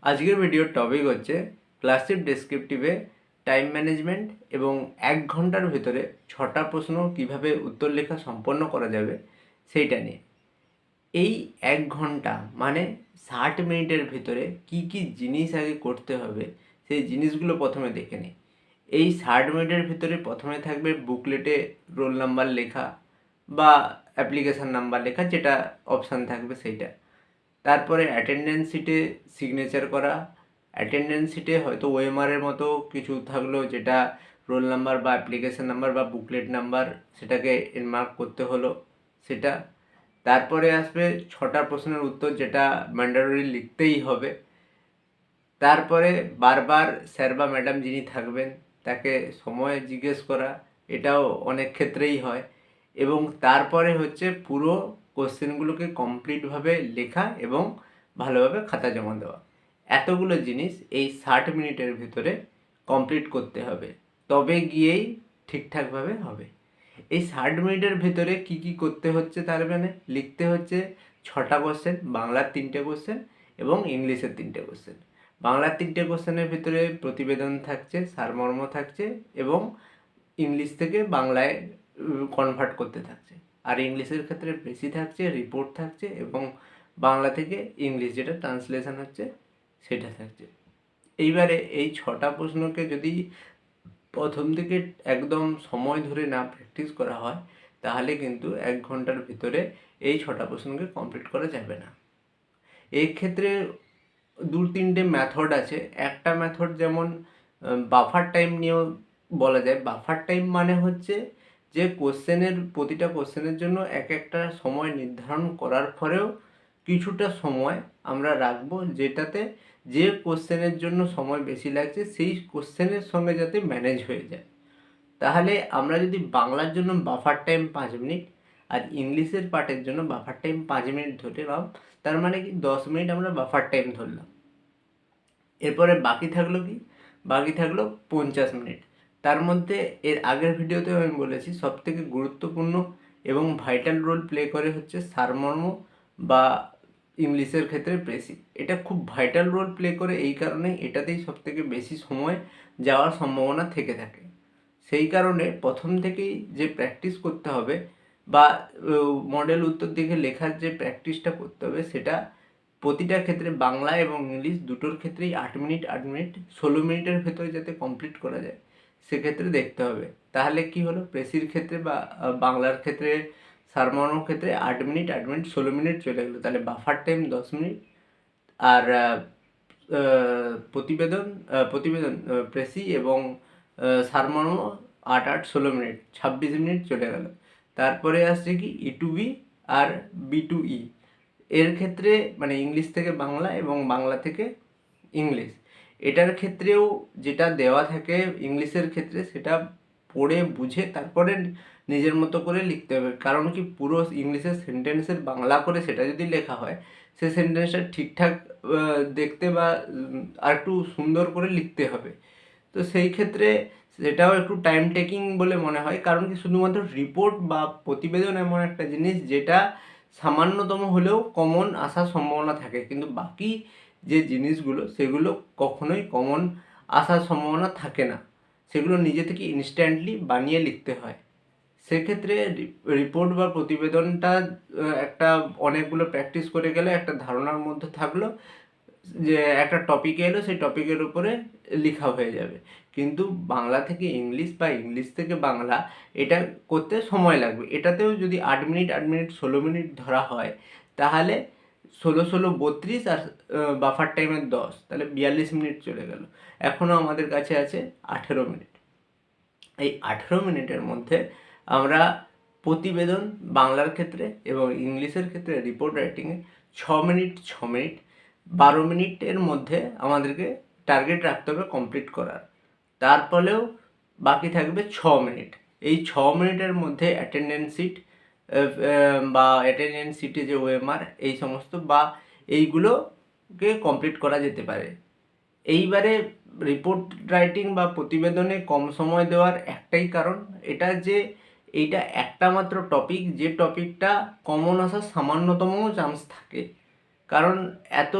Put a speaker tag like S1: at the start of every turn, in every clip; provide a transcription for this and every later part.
S1: আজকের ভিডিওর টপিক হচ্ছে ক্লাসিক ডেসক্রিপটিভে টাইম ম্যানেজমেন্ট এবং 1 ঘন্টার ভিতরে 6টা প্রশ্ন কিভাবে উত্তর লেখা সম্পন্ন করা যাবে সেইটা নিয়ে। এই 1 ঘন্টা মানে 60 মিনিটের ভিতরে কি কি জিনিস আগে করতে হবে সেই জিনিসগুলো প্রথমে দেখে নিই। এই 60 মিনিটের ভিতরে প্রথমে থাকবে বুকলেটে রোল নাম্বার লেখা বা অ্যাপ্লিকেশান নাম্বার লেখা, যেটা অপশান থাকবে সেইটা। তারপরে অ্যাটেন্ডেন্স শিটে সিগনেচার করা। অ্যাটেন্ডেন্স শিটে হয়তো ওএমআরের মতো কিছু থাকলো, যেটা রোল নাম্বার বা অ্যাপ্লিকেশান নাম্বার বা বুকলেট নাম্বার, সেটাকে এনমার্ক করতে হলো সেটা। তারপরে আসবে 6টা প্রশ্নের উত্তর, যেটা ম্যান্ডেটরি লিখতেই হবে। তারপরে বারবার স্যার বা ম্যাডাম যিনি থাকবেন তাকে সময় জিজ্ঞেস করা, এটাও অনেক ক্ষেত্রেই হয়। এবং তারপরে হচ্ছে পুরো কোশ্চেনগুলোকে কমপ্লিটভাবে লেখা এবং ভালোভাবে খাতা জমা দেওয়া। এতগুলো জিনিস এই 60 মিনিটের ভিতরে কমপ্লিট করতে হবে, তবে গিয়েই ঠিকঠাকভাবে হবে। এই 60 মিনিটের ভিতরে কি কি করতে হচ্ছে, তার মানে লিখতে হচ্ছে 6টা কোশ্চেন, বাংলার 3টে কোশ্চেন এবং ইংলিশের 3টে কোশ্চেন। বাংলার 3টে কোশ্চেনের ভিতরে প্রতিবেদন থাকছে, সারমর্ম থাকছে এবং ইংলিশ থেকে বাংলায় কনভার্ট করতে থাকছে। আর ইংলিশের ক্ষেত্রে বেশি থাকছে, রিপোর্ট থাকছে এবং বাংলা থেকে ইংলিশ যেটা ট্রান্সলেশন হচ্ছে সেটা থাকছে। এইবারে এই 6টা প্রশ্নকে যদি প্রথম থেকে একদম সময় ধরে না প্র্যাকটিস করা হয়, তাহলে কিন্তু 1 ঘন্টার ভিতরে এই 6টা প্রশ্নকে কমপ্লিট করা যাবে না। এই ক্ষেত্রে 2-3টে মেথড আছে। একটা মেথড যেমন বাফার টাইম নিয়েও বলা যায়। বাফার টাইম মানে হচ্ছে যে প্রতিটা কোশ্চেনের জন্য একটা সময় নির্ধারণ করার পরেও কিছুটা সময় আমরা রাখবো, যেটাতে যে কোশ্চেনের জন্য সময় বেশি লাগছে সেই কোশ্চেনের সঙ্গে যাতে ম্যানেজ হয়ে যায়। তাহলে আমরা যদি বাংলার জন্য বাফার টাইম 5 মিনিট আর ইংলিশের পার্টের জন্য বাফার টাইম 5 মিনিট ধরলাম, তার মানে কি 10 মিনিট আমরা বাফার টাইম ধরলাম। এরপরে বাকি থাকলো কি, বাকি থাকলো 50 মিনিট। তার মধ্যে এর আগের ভিডিওতেও আমি বলেছি, সবথেকে গুরুত্বপূর্ণ এবং ভাইটাল রোল প্লে করে হচ্ছে সারমর্ম বা ইংলিশের ক্ষেত্রে প্রেসি। এটা খুব ভাইটাল রোল প্লে করে এই কারণে এটাতেই সবথেকে বেশি সময় যাওয়ার সম্ভাবনা থেকে থাকে। সেই কারণে প্রথম থেকেই যে প্র্যাকটিস করতে হবে বা মডেল উত্তর দিকে লেখার যে প্র্যাকটিসটা করতে হবে, সেটা প্রতিটা ক্ষেত্রে বাংলা এবং ইংলিশ দুটোর ক্ষেত্রেই 8 মিনিট 8 মিনিট 16 মিনিটের ভেতরে যাতে কমপ্লিট করা যায় সেক্ষেত্রে দেখতে হবে। তাহলে কি হলো, প্রেসির ক্ষেত্রে বা বাংলার ক্ষেত্রে সারমর্মর ক্ষেত্রে 8 মিনিট 8 মিনিট 16 মিনিট চলে গেলো। তাহলে বাফার টাইম 10 মিনিট আর প্রতিবেদন প্রেসি এবং সারমর্ম 8 8 16 মিনিট 26 মিনিট চলে গেল। তারপরে আসছে কি E2B আর B2E। এর ক্ষেত্রে মানে ইংলিশ থেকে বাংলা এবং বাংলা থেকে ইংলিশ, এটার ক্ষেত্রেও যেটা দেওয়া থাকে ইংলিশের ক্ষেত্রে সেটা পড়ে বুঝে তারপরে নিজের মতো করে লিখতে হবে। কারণ কি, পুরো ইংলিশের সেন্টেন্সের বাংলা করে সেটা যদি লেখা হয়, সে সেন্টেন্সটা ঠিকঠাক দেখতে বা আর একটু সুন্দর করে লিখতে হবে। তো সেই ক্ষেত্রে সেটাও একটু টাইম টেকিং বলে মনে হয়। কারণ কি, শুধুমাত্র রিপোর্ট বা প্রতিবেদন এমন একটা জিনিস যেটা সামান্যতম হলেও কমন আসার সম্ভাবনা থাকে, কিন্তু বাকি যে জিনিসগুলো সেগুলো কখনোই কমন আসার সম্ভাবনা থাকে না। সেগুলো নিজে থেকে ইনস্ট্যান্টলি বানিয়ে লিখতে হয়। সেক্ষেত্রে রিপোর্ট বা প্রতিবেদনটা একটা অনেকগুলো প্র্যাকটিস করে গেলে একটা ধারণার মধ্যে থাকলো যে একটা টপিক এলো, সেই টপিকের উপরে লেখা হয়ে যাবে। কিন্তু বাংলা থেকে ইংলিশ বা ইংলিশ থেকে বাংলা এটা করতে সময় লাগবে। এটাতেও যদি 8 মিনিট 8 মিনিট 16 মিনিট ধরা হয়, তাহলে 16 16 32 আর বাফার টাইমের 10, তাহলে 42 মিনিট চলে গেল। এখনও আমাদের কাছে আছে 18 মিনিট। এই 18 মিনিটের মধ্যে আমরা প্রতিবেদন বাংলার ক্ষেত্রে এবং ইংলিশের ক্ষেত্রে রিপোর্ট রাইটিংয়ে 6 মিনিট 6 মিনিট 12 মিনিটের মধ্যে আমাদেরকে টার্গেট রাখতে হবে কমপ্লিট করার। তারপরেও বাকি থাকবে 6 মিনিট। এই 6 মিনিটের মধ্যে অ্যাটেন্ডেন্স শিট বা অ্যাটেন্ডেন্স শিটে যে ওএমআর এই সমস্ত বা এইগুলোকে কমপ্লিট করা যেতে পারে। এইবারে রিপোর্ট রাইটিং বা প্রতিবেদনে কম সময় দেওয়ার একটাই কারণ, এটা যে এইটা একটা মাত্র টপিক, যে টপিকটা কমন আসার সামান্যতম চান্স থাকে। কারণ এত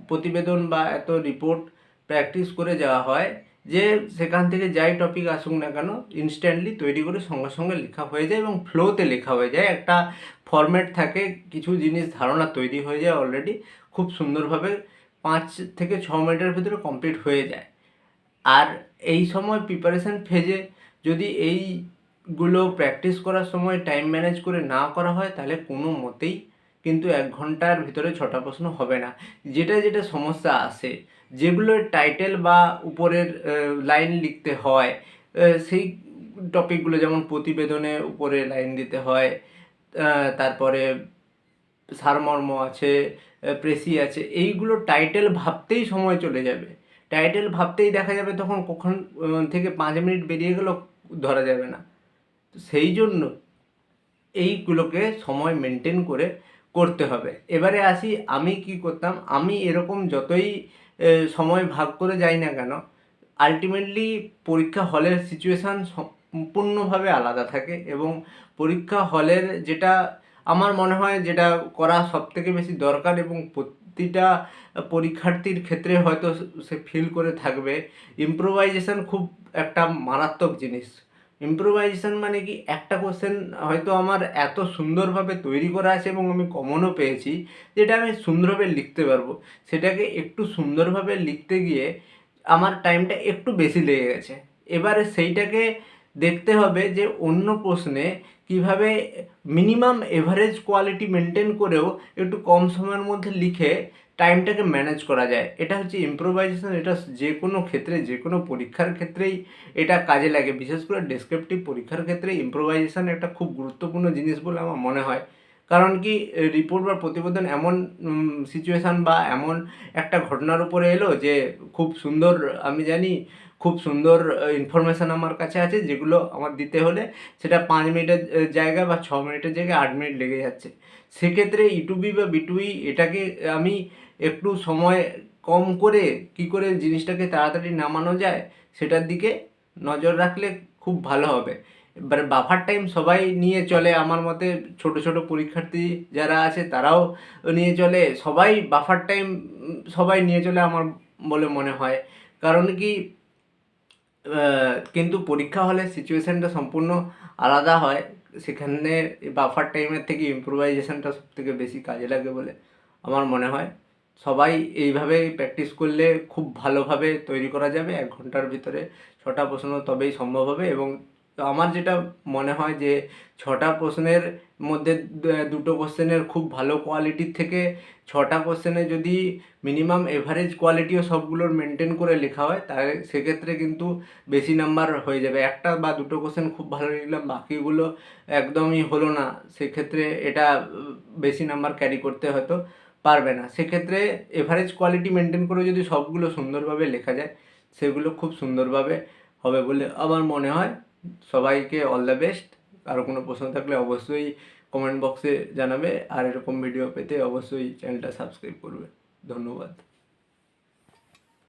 S1: প্রতিবেদন বা এত রিপোর্ট প্র্যাকটিস করে যাওয়া হয় যে সেখান থেকে যাই টপিক আসুক না কেন ইনস্ট্যান্টলি তৈরি করে সঙ্গে সঙ্গে লেখা হয়ে যায় এবং ফ্লোতে লেখা হয়ে যায়। একটা ফরম্যাট থাকে, কিছু জিনিস ধারণা তৈরি হয়ে যায় অলরেডি, খুব সুন্দরভাবে 5 থেকে 6 মিনিটের ভিতরে কমপ্লিট হয়ে যায়। আর এই সময় প্রিপারেশান ফেজে যদি এইগুলো প্র্যাকটিস করার সময় টাইম ম্যানেজ করে না করা হয় তাহলে কোনো মতেই কিন্তু 1 ঘন্টার ভিতরে 6টা প্রশ্ন হবে না। যেটা সমস্যা আসে, যেগুলোর টাইটেল বা উপরের লাইন লিখতে হয়, সেই টপিকগুলো যেমন প্রতিবেদনে উপরে লাইন দিতে হয়, তারপরে সারমর্ম আছে, প্রেসি আছে, এইগুলো টাইটেল ভাবতেই সময় চলে যাবে। টাইটেল ভাবতেই দেখা যাবে তখন কখন থেকে 5 মিনিট বেরিয়ে গেল ধরা যাবে না। তো সেই জন্য এইগুলোকে সময় মেনটেন করে করতে হবে। এবারে আসি আমি কি করতাম। আমি এরকম যতই সময় ভাগ করে যাই না কেন, আলটিমেটলি পরীক্ষা হলের সিচুয়েশান সম্পূর্ণভাবে আলাদা থাকে এবং পরীক্ষা হলের যেটা আমার মনে হয় যেটা করা সবথেকে বেশি দরকার এবং প্রতিটা পরীক্ষার্থীর ক্ষেত্রে হয়তো সে ফিল করে থাকবে, ইম্প্রোভাইজেশন খুব একটা মারাত্মক জিনিস। ইম্প্রোভাইজেশন মানে কি, একটা কোশ্চেন হয়তো আমার এত সুন্দরভাবে তৈরি করা আছে এবং আমি কমনও পেয়েছি যেটা আমি সুন্দরভাবে লিখতে পারবো, সেটাকে একটু সুন্দরভাবে লিখতে গিয়ে আমার টাইমটা একটু বেশি লেগে গেছে। এবারে সেইটাকে দেখতে হবে যে অন্য প্রশ্নে কিভাবে মিনিমাম এভারেজ কোয়ালিটি মেনটেন করেও একটু কম সময়ের মধ্যে লিখে টাইমটাকে ম্যানেজ করা যায়। এটা হচ্ছে ইম্প্রোভাইজেশন। এটা যে কোনো ক্ষেত্রে, যে কোনো পরীক্ষার ক্ষেত্রেই এটা কাজে লাগে। বিশেষ করে ডেসক্রিপটিভ পরীক্ষার ক্ষেত্রে ইম্প্রোভাইজেশন একটা খুব গুরুত্বপূর্ণ জিনিস বলে আমার মনে হয়। কারণ কি, রিপোর্ট বা প্রতিবেদন এমন সিচুয়েশান বা এমন একটা ঘটনার উপরে এলো যে খুব সুন্দর, আমি জানি খুব সুন্দর ইনফরমেশান আমার কাছে আছে, যেগুলো আমার দিতে হলে সেটা 5 মিনিটের জায়গায় বা 6 মিনিটের জায়গায় 8 মিনিট লেগে যাচ্ছে। সেক্ষেত্রে ইটুবি বা বিটুবি এটাকে আমি একটু সময় কম করে কী করে জিনিসটাকে তাড়াতাড়ি নামানো যায় সেটার দিকে নজর রাখলে খুব ভালো হবে। এবারে বাফার টাইম সবাই নিয়ে চলে আমার মতে, ছোট ছোট পরীক্ষার্থী যারা আছে তারাও নিয়ে চলে, সবাই বাফার টাইম সবাই নিয়ে চলে আমার বলে মনে হয়। কারণ কি, কিন্তু পরীক্ষা হলে সিচুয়েশানটা সম্পূর্ণ আলাদা হয়। সেখানে বাফার টাইমের থেকে ইম্প্রোভাইজেশনটা সবথেকে বেশি কাজে লাগে বলে আমার মনে হয়। সবাই এইভাবেই প্র্যাকটিস করলে খুব ভালোভাবে তৈরি করা যাবে। 1 ঘন্টার ভিতরে 6টা প্রশ্ন তবেই সম্ভব হবে। এবং আমার যেটা মনে হয় যে 6টা প্রশ্নের মধ্যে 2টো কোশ্চেনের খুব ভালো কোয়ালিটির থেকে 6টা কোশ্চেনে যদি মিনিমাম এভারেজ কোয়ালিটিও সবগুলোর মেনটেন করে লেখা হয় তাহলে সেক্ষেত্রে কিন্তু বেশি নাম্বার হয়ে যাবে। একটা বা দুটো কোশ্চেন খুব ভালো লিখলাম, বাকিগুলো একদমই হলো না, সেক্ষেত্রে এটা বেশি নাম্বার ক্যারি করতে হয়তো পারবে না। সেক্ষেত্রে এভারেজ কোয়ালিটি মেনটেন করে যদি সবগুলো সুন্দরভাবে লেখা যায় সেগুলো খুব সুন্দরভাবে হবে বলে আমার মনে হয়। সবাইকে অল দ্য বেস্ট। কারো কোনো প্রশ্ন থাকলে অবশ্যই কমেন্ট বক্সে জানাবে, আর এরকম ভিডিও পেতে অবশ্যই চ্যানেলটা সাবস্ক্রাইব করবে। ধন্যবাদ।